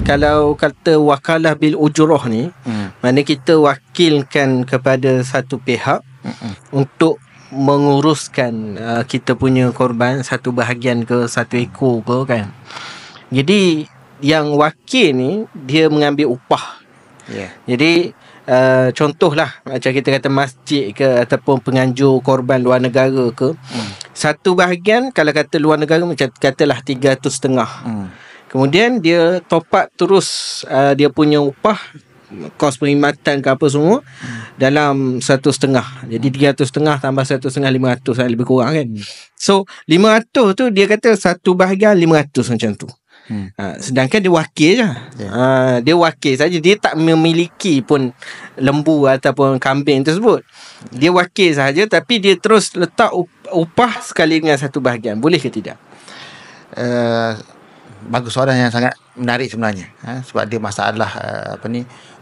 kalau kata wakalah bil ujrah ni, mana kita wakilkan kepada satu pihak untuk menguruskan kita punya korban satu bahagian ke, satu ekor ke kan. Jadi yang wakil ni dia mengambil upah. Jadi contohlah macam kita kata masjid ke ataupun penganjur korban luar negara ke, satu bahagian kalau kata luar negara macam katalah 300.5. Kemudian dia top up terus dia punya upah, kos perkhidmatan ke apa semua dalam 1.5. Jadi 300.5 tambah 1.5, 500 lebih kurang kan. So 500 tu dia kata satu bahagian 500 macam tu. Sedangkan dia wakil je. Dia wakil saja, dia tak memiliki pun lembu ataupun kambing tersebut. Dia wakil saja, tapi dia terus letak upah sekali dengan satu bahagian. Boleh ke tidak? Bagus, soalan yang sangat menarik sebenarnya. Sebab dia masalah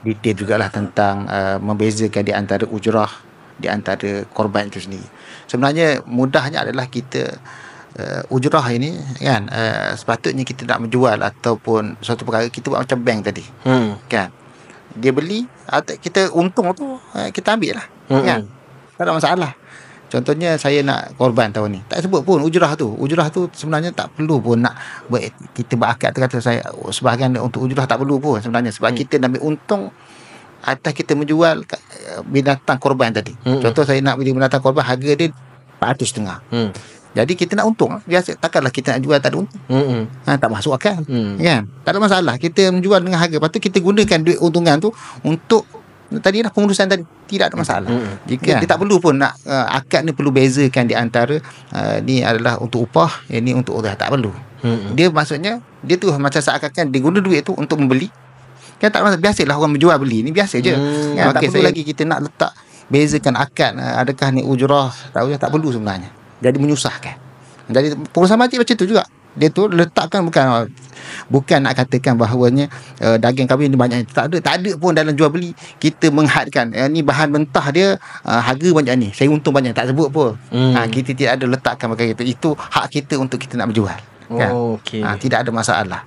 detail jugalah tentang membezakan di antara ujrah, di antara korban itu sendiri. Sebenarnya mudahnya adalah kita ujrah ini kan, sepatutnya kita nak menjual ataupun suatu perkara, kita buat macam bank tadi. Kan, dia beli, kita untung tu kita ambil lah. Kan, tak ada masalah. Contohnya saya nak korban tahun ni, tak sebut pun ujrah tu. Ujrah tu sebenarnya tak perlu pun nak kita berakad kata saya sebahagian untuk ujrah, tak perlu pun sebenarnya. Sebab kita nak ambil untung atas kita menjual binatang korban tadi. Contoh saya nak beli binatang korban, harga dia 400.5. Jadi kita nak untung biasa. Takkanlah kita nak jual tak ada untung. Tak masuk akal. Kan? Tak ada masalah kita menjual dengan harga. Lepas tu kita gunakan duit untungan tu untuk tadi dah pengurusan tadi, tidak ada masalah. Jika dia tak perlu pun nak akad ni perlu bezakan di antara ni adalah untuk upah, ini untuk ujrah, tak perlu. Dia maksudnya dia tu macam seakan-akan dia guna duit tu untuk membeli. Kan tak masalah, biasalah orang menjual beli ni biasa je. Kan? Tak perlu lagi kita nak letak bezakan akad, adakah ni ujrah, tak perlu sebenarnya. Jadi menyusahkan. Jadi pengurusan masjid macam tu juga. Dia tu letakkan bukan nak katakan bahawanya daging kambing ni banyak, tak ada pun dalam jual beli kita menghadkan ni bahan mentah dia harga banyak ni, saya untung banyak, tak sebut pun. Kita tidak ada letakkan perkara itu hak kita untuk kita nak berjual. Kan? Tidak ada masalah.